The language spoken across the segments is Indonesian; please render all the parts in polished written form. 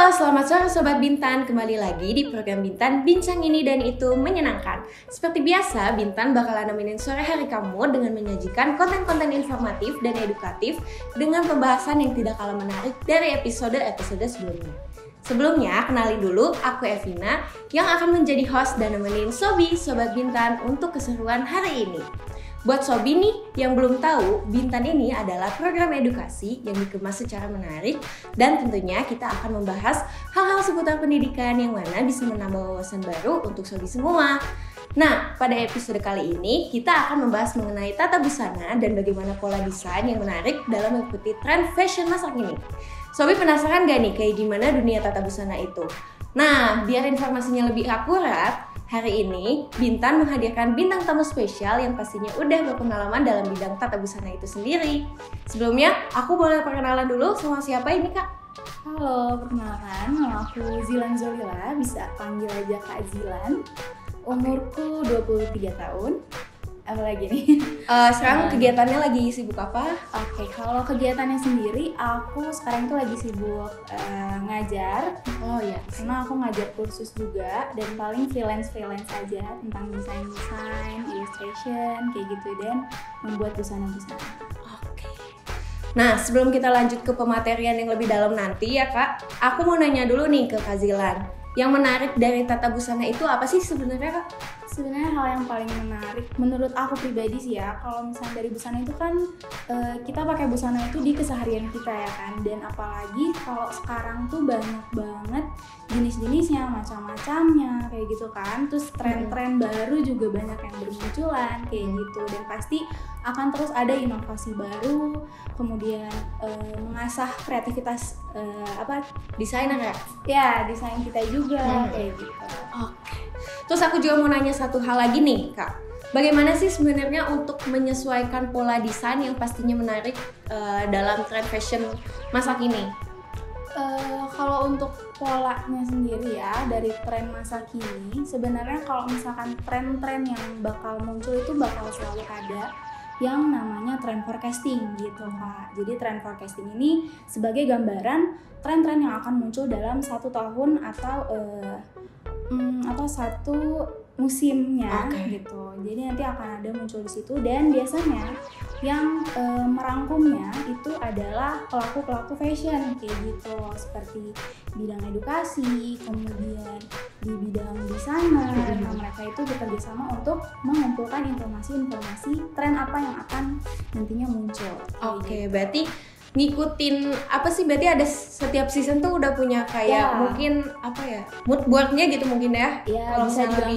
Halo, selamat sore Sobat Bintan. Kembali lagi di program Bintan Bincang Ini dan Itu Menyenangkan. Seperti biasa, Bintan bakalan nemenin sore hari kamu dengan menyajikan konten-konten informatif dan edukatif dengan pembahasan yang tidak kalah menarik dari episode-episode sebelumnya. Sebelumnya, kenalin dulu, aku Evina yang akan menjadi host dan nemenin Sobi, Sobat Bintan untuk keseruan hari ini. Buat Sobi nih yang belum tahu, Bintan ini adalah program edukasi yang dikemas secara menarik dan tentunya kita akan membahas hal-hal seputar pendidikan yang mana bisa menambah wawasan baru untuk Sobi semua. Nah, pada episode kali ini kita akan membahas mengenai tata busana dan bagaimana pola desain yang menarik dalam mengikuti tren fashion masa kini. Sobi penasaran gak nih kayak gimana dunia tata busana itu? Nah, biar informasinya lebih akurat, hari ini Bintan menghadirkan bintang tamu spesial yang pastinya udah berpengalaman dalam bidang tata busana itu sendiri. Sebelumnya, aku boleh perkenalan dulu sama siapa ini, Kak? Halo, perkenalkan, nama aku Zilan Zolila, bisa panggil aja Kak Zilan. Umurku 23 tahun. Apa lagi nih? Sekarang kegiatannya lagi sibuk apa? Oke, kalau kegiatannya sendiri, aku sekarang itu lagi sibuk ngajar. Oh ya, Karena aku ngajar kursus juga dan paling freelance aja tentang desain, illustration, kayak gitu, dan membuat busana-busana. Oke. Nah, sebelum kita lanjut ke pematerian yang lebih dalam nanti ya Kak, aku mau nanya dulu nih ke Kak Zilan. Yang menarik dari tata busana itu apa sih sebenarnya, Kak? Sebenarnya hal yang paling menarik menurut aku pribadi sih ya, kalau misalnya dari busana itu kan kita pakai busana itu di keseharian kita ya kan, dan apalagi kalau sekarang tuh banyak banget jenis-jenisnya, macam-macamnya kayak gitu kan, terus tren-tren baru juga banyak yang bermunculan kayak gitu, dan pasti akan terus ada inovasi baru, kemudian mengasah kreativitas Desainer ya? ya desain kita juga kayak gitu. Oke. Terus aku juga mau nanya satu hal lagi nih, Kak. Bagaimana sih sebenarnya untuk menyesuaikan pola desain yang pastinya menarik dalam tren fashion masa kini? Kalau untuk polanya sendiri ya, dari tren masa kini, sebenarnya kalau misalkan tren-tren yang bakal muncul itu bakal selalu ada yang namanya trend forecasting gitu Kak. Jadi trend forecasting ini sebagai gambaran tren-tren yang akan muncul dalam satu tahun atau satu musimnya gitu. Jadi nanti akan ada muncul di situ, dan biasanya yang merangkumnya itu adalah pelaku-pelaku fashion kayak gitu, seperti bidang edukasi, kemudian di bidang desainer. Nah, mereka itu bekerja sama untuk mengumpulkan informasi-informasi tren apa yang akan nantinya muncul. Oke, berarti ngikutin apa sih, berarti ada setiap season tuh udah punya kayak mungkin apa ya, mood boardnya gitu mungkin ya? Ya, kalau bisa misalnya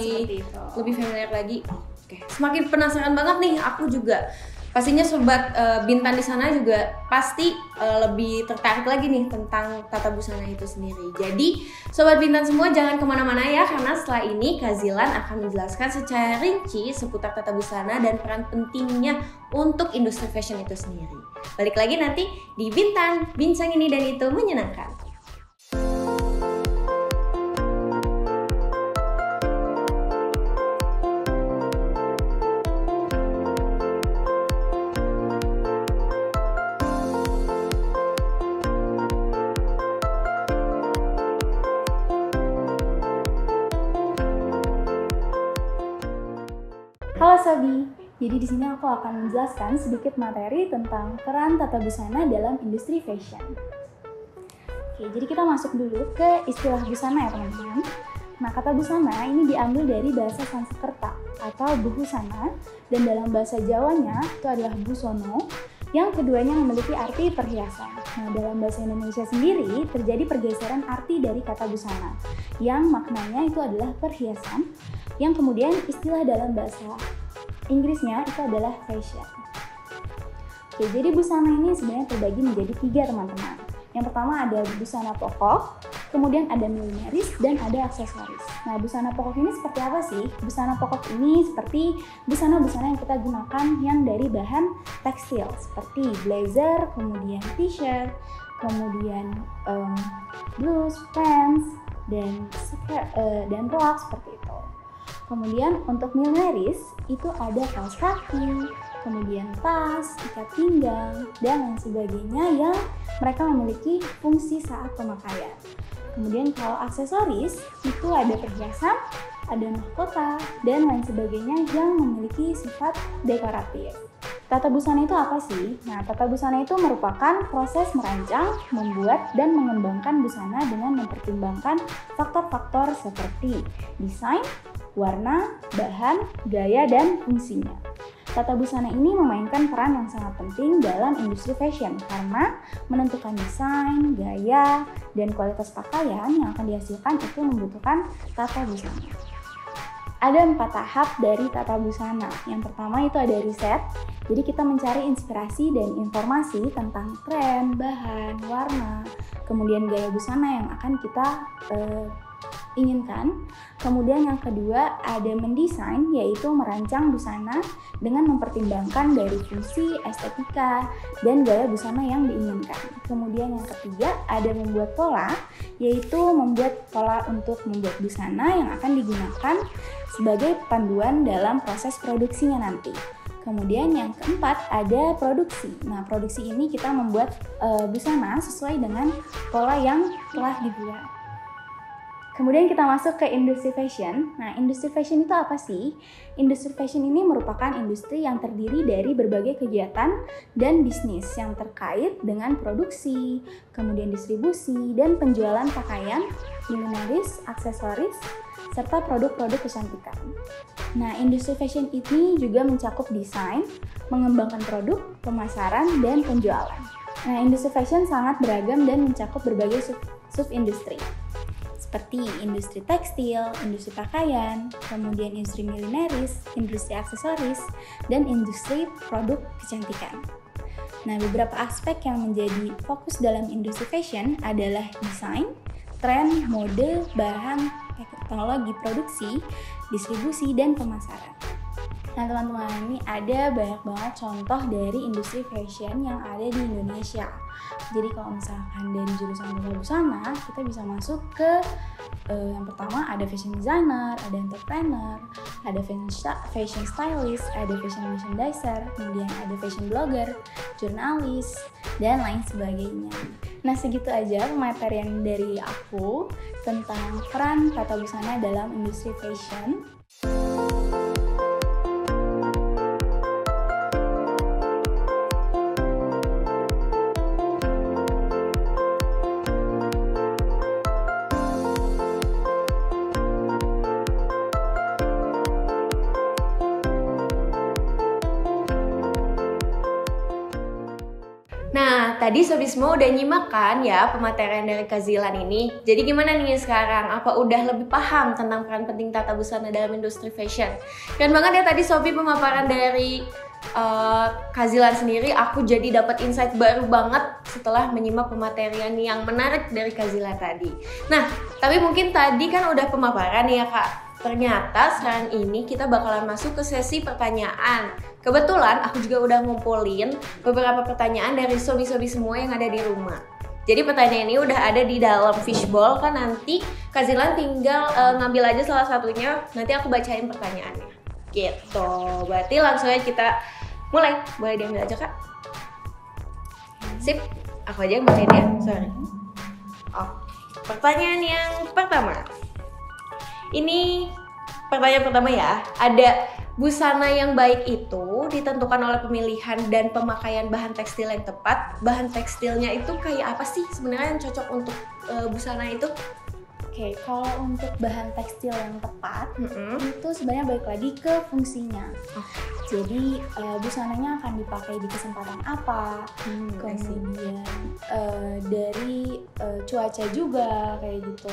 lebih familiar lagi. Oke, semakin penasaran banget nih aku juga. Pastinya sobat Bintan di sana juga pasti lebih tertarik lagi nih tentang tata busana itu sendiri. Jadi sobat Bintan semua jangan kemana-mana ya, karena setelah ini Kak Zilan akan menjelaskan secara rinci seputar tata busana dan peran pentingnya untuk industri fashion itu sendiri. Balik lagi nanti di Bintan Bincang Ini dan Itu Menyenangkan. Halo Sobi, jadi di sini aku akan menjelaskan sedikit materi tentang peran tata busana dalam industri fashion. Oke, jadi kita masuk dulu ke istilah busana ya teman-teman. Nah, kata busana ini diambil dari bahasa Sanskerta atau buhusana, dan dalam bahasa Jawanya itu adalah busono, yang keduanya memiliki arti perhiasan. Nah, dalam bahasa Indonesia sendiri terjadi pergeseran arti dari kata busana, yang maknanya itu adalah perhiasan, yang kemudian istilah dalam bahasa Inggrisnya itu adalah fashion. Oke, jadi busana ini sebenarnya terbagi menjadi 3 teman-teman. Yang pertama ada busana pokok, kemudian ada minimalis, dan ada aksesoris. Nah, busana pokok ini seperti apa sih? Busana pokok ini seperti busana-busana yang kita gunakan yang dari bahan tekstil, seperti blazer, kemudian t-shirt, kemudian blus, pants, dan rok seperti itu. Kemudian untuk minimalis itu ada kaos kaki, kemudian tas, ikat pinggang, dan lain sebagainya yang mereka memiliki fungsi saat pemakaian. Kemudian kalau aksesoris itu ada perhiasan, ada mahkota, dan lain sebagainya yang memiliki sifat dekoratif. Tata busana itu apa sih? Nah, tata busana itu merupakan proses merancang, membuat, dan mengembangkan busana dengan mempertimbangkan faktor-faktor seperti desain, warna, bahan, gaya, dan fungsinya. Tata busana ini memainkan peran yang sangat penting dalam industri fashion karena menentukan desain, gaya, dan kualitas pakaian yang akan dihasilkan itu membutuhkan tata busana. Ada 4 tahap dari tata busana. Yang pertama itu ada riset. Jadi kita mencari inspirasi dan informasi tentang tren, bahan, warna, kemudian gaya busana yang akan kita inginkan. Kemudian yang kedua ada mendesain, yaitu merancang busana dengan mempertimbangkan dari fungsi, estetika, dan gaya busana yang diinginkan. Kemudian yang ketiga ada membuat pola, yaitu membuat pola untuk membuat busana yang akan digunakan sebagai panduan dalam proses produksinya nanti. Kemudian yang keempat ada produksi. Nah, produksi ini kita membuat busana sesuai dengan pola yang telah dibuat. Kemudian kita masuk ke industri fashion. Nah, industri fashion itu apa sih? Industri fashion ini merupakan industri yang terdiri dari berbagai kegiatan dan bisnis yang terkait dengan produksi, kemudian distribusi, dan penjualan pakaian, milineris, aksesoris, serta produk-produk kecantikan. Nah, industri fashion ini juga mencakup desain, mengembangkan produk, pemasaran, dan penjualan. Nah, industri fashion sangat beragam dan mencakup berbagai sub-industri. Seperti industri tekstil, industri pakaian, kemudian industri milineris, industri aksesoris, dan industri produk kecantikan. Nah, beberapa aspek yang menjadi fokus dalam industri fashion adalah desain, tren, mode, bahan, teknologi produksi, distribusi, dan pemasaran. Nah, teman-teman, ini ada banyak banget contoh dari industri fashion yang ada di Indonesia. Jadi kalau misalkan dari jurusan tata busana, kita bisa masuk ke yang pertama ada fashion designer, ada entrepreneur, ada fashion stylist, ada fashion merchandiser, kemudian ada fashion blogger, jurnalis, dan lain sebagainya. Nah, segitu aja pematerian dari aku tentang peran tata busana dalam industri fashion. Nah, tadi Sobi semua udah nyimak kan ya pematerian dari Kak Zilan ini. Jadi gimana nih sekarang? Apa udah lebih paham tentang peran penting tata busana dalam industri fashion? Keren banget ya tadi Sobi pemaparan dari Kak Zilan sendiri. Aku jadi dapat insight baru banget setelah menyimak pematerian yang menarik dari Kak Zilan tadi. Nah, tapi mungkin tadi kan udah pemaparan ya Kak. Ternyata sekarang ini kita bakalan masuk ke sesi pertanyaan. Kebetulan aku juga udah ngumpulin beberapa pertanyaan dari sobi-sobi semua yang ada di rumah. Jadi pertanyaan ini udah ada di dalam fishbowl kan, nanti Kak Zilan tinggal ngambil aja salah satunya, nanti aku bacain pertanyaannya. Gitu, berarti langsung aja kita mulai. Boleh diambil aja Kak? Sip, aku aja yang bacain ya, sorry. Oke, pertanyaan yang pertama. Ini pertanyaan pertama ya, ada busana yang baik itu ditentukan oleh pemilihan dan pemakaian bahan tekstil yang tepat. Bahan tekstilnya itu kayak apa sih sebenarnya yang cocok untuk busana itu? Oke, kalau untuk bahan tekstil yang tepat, itu sebenarnya balik lagi ke fungsinya. Jadi busananya akan dipakai di kesempatan apa, kemudian dari cuaca juga kayak gitu.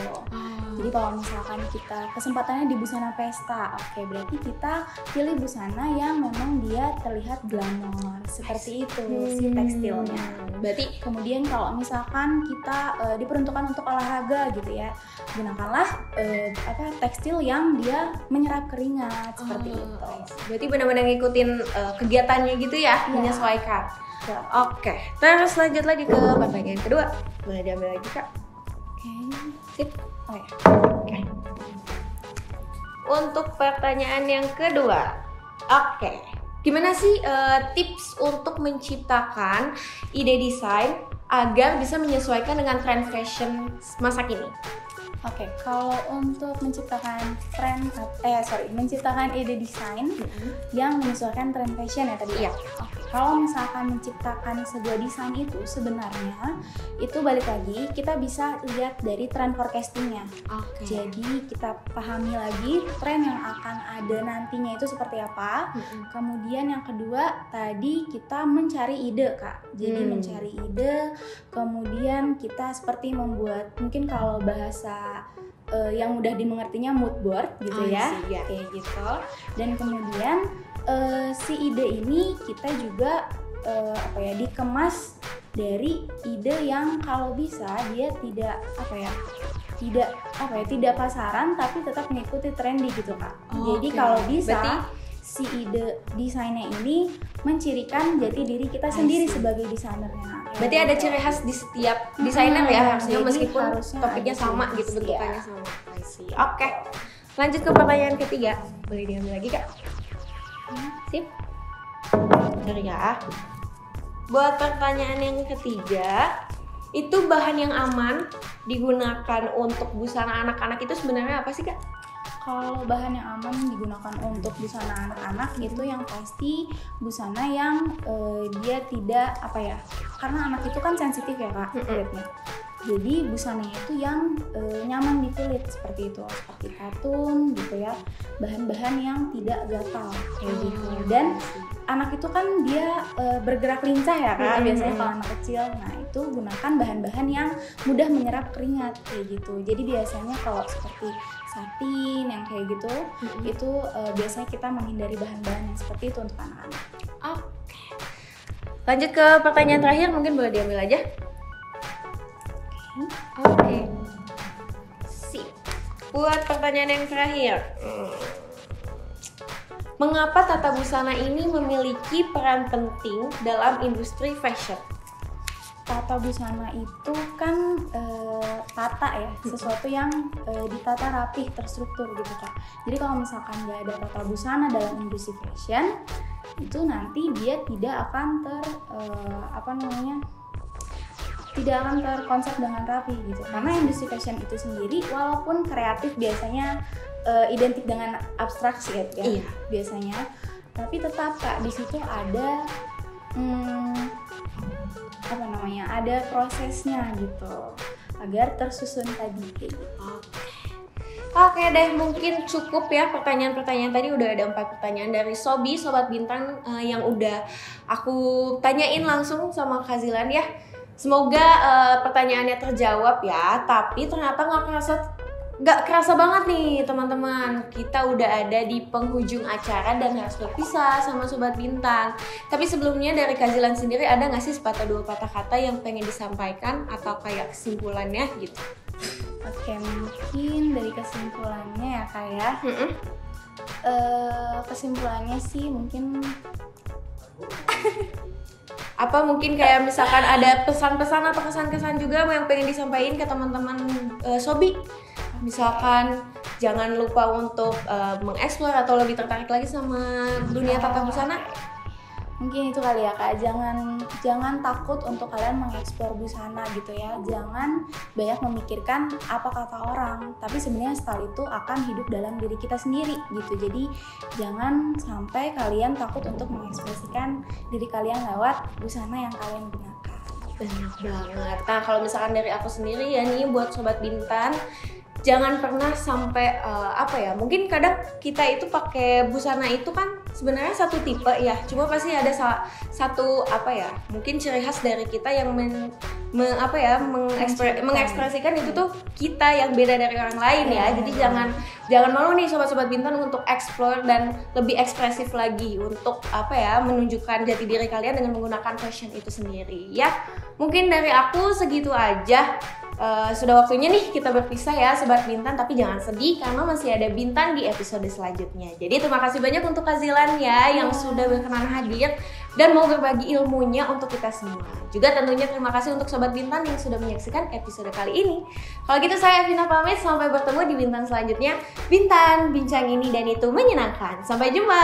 Jadi kalau misalkan kita kesempatannya di busana pesta, oke, berarti kita pilih busana yang memang dia terlihat glamor, seperti itu si tekstilnya. Berarti kemudian kalau misalkan kita diperuntukkan untuk olahraga gitu ya, gunakanlah tekstil yang dia menyerap keringat seperti itu. Berarti benar-benar ngikutin kegiatannya gitu ya, menyesuaikan. Oke, terus lanjut lagi ke pertanyaan kedua. Boleh diambil lagi Kak? Oke. Sip. Oke. Untuk pertanyaan yang kedua, gimana sih tips untuk menciptakan ide desain agar bisa menyesuaikan dengan tren fashion masa kini? Oke, kalau untuk menciptakan menciptakan ide desain yang menyesuaikan tren fashion ya tadi. Iya. Oke, kalau misalkan menciptakan sebuah desain itu sebenarnya itu balik lagi kita bisa lihat dari tren forecastingnya. Oke. Jadi kita pahami lagi tren yang akan ada nantinya itu seperti apa. Kemudian yang kedua tadi kita mencari ide Kak. Jadi mencari ide, kemudian kita seperti membuat mungkin kalau bahasa yang mudah dimengertinya mood board gitu kayak gitu. Dan kemudian si ide ini kita juga dikemas dari ide yang kalau bisa dia tidak pasaran tapi tetap mengikuti trendy gitu Kak. Jadi kalau bisa si ide desainnya ini mencirikan jati diri kita sendiri sebagai desainernya. Berarti ada ciri khas di setiap desainer ya harusnya, meskipun topiknya sama gitu, bentukannya sama. Oke. Lanjut ke pertanyaan ketiga. Boleh diambil lagi Kak? Sip. Bentar ya. Buat pertanyaan yang ketiga, itu bahan yang aman digunakan untuk busana anak-anak itu sebenarnya apa sih Kak? Kalau bahan yang aman digunakan untuk busana anak-anak itu yang pasti busana yang dia tidak karena anak itu kan sensitif ya Kak kulitnya. Jadi busananya itu yang nyaman di kulit seperti itu, seperti katun gitu ya, bahan-bahan yang tidak gatal kayak gitu. Dan anak itu kan dia bergerak lincah ya Kak, biasanya kalau anak kecil. Nah itu gunakan bahan-bahan yang mudah menyerap keringat kayak gitu. Jadi biasanya kalau seperti satin yang kayak gitu, itu biasanya kita menghindari bahan-bahan yang seperti itu untuk anak-anak. Oke. Lanjut ke pertanyaan terakhir, mungkin boleh diambil aja. Oke. Sip. Buat pertanyaan yang terakhir, mengapa tata busana ini memiliki peran penting dalam industri fashion? Tata busana itu kan tata ya, sesuatu yang ditata rapih, terstruktur gitu Kak. Jadi kalau misalkan nggak ada tata busana dalam industri fashion, itu nanti dia tidak akan tidak akan terkonsep dengan rapi gitu. Karena industri fashion itu sendiri walaupun kreatif biasanya identik dengan abstraksi ya biasanya, tapi tetap Kak di situ ada ada prosesnya gitu agar tersusun tadi kayak gitu. Oke deh, mungkin cukup ya pertanyaan-pertanyaan tadi. Udah ada 4 pertanyaan dari Sobat Bintang yang udah aku tanyain langsung sama Kak Zilan ya. Semoga pertanyaannya terjawab ya. Tapi ternyata nggak kerasa banget nih teman-teman. Kita udah ada di penghujung acara dan harus berpisah sama Sobat Bintang. Tapi sebelumnya dari Kak Zilan sendiri ada nggak sih sepatah dua patah kata yang pengen disampaikan atau kayak kesimpulannya gitu? Oke, mungkin dari kesimpulannya ya Kak ya. Kesimpulannya sih mungkin apa mungkin kayak misalkan ada pesan-pesan atau kesan-kesan juga yang pengen disampaikan ke teman-teman Sobi, misalkan jangan lupa untuk mengeksplor atau lebih tertarik lagi sama dunia tata busana. Mungkin itu kali ya Kak, jangan takut untuk kalian mengeksplor busana gitu ya. Jangan banyak memikirkan apa kata orang, tapi sebenarnya style itu akan hidup dalam diri kita sendiri gitu. Jadi jangan sampai kalian takut untuk mengekspresikan diri kalian lewat busana yang kalian gunakan. Benar banget. Nah kalau misalkan dari aku sendiri ya nih buat Sobat Bintan, jangan pernah sampai mungkin kadang kita itu pakai busana itu kan sebenarnya satu tipe ya, cuma pasti ada satu mungkin ciri khas dari kita yang mengekspresikan itu tuh kita yang beda dari orang lain ya. Jadi jangan malu nih Sobat Bintang untuk explore dan lebih ekspresif lagi untuk menunjukkan jati diri kalian dengan menggunakan fashion itu sendiri ya. Mungkin dari aku segitu aja. Sudah waktunya nih kita berpisah ya Sobat Bintan, tapi jangan sedih karena masih ada Bintan di episode selanjutnya. Jadi terima kasih banyak untuk Kak Zilan ya yang sudah berkenan hadir dan mau berbagi ilmunya untuk kita semua. Juga tentunya terima kasih untuk Sobat Bintan yang sudah menyaksikan episode kali ini. Kalau gitu saya Vina pamit, sampai bertemu di Bintan selanjutnya. Bintan, bincang ini dan itu menyenangkan. Sampai jumpa.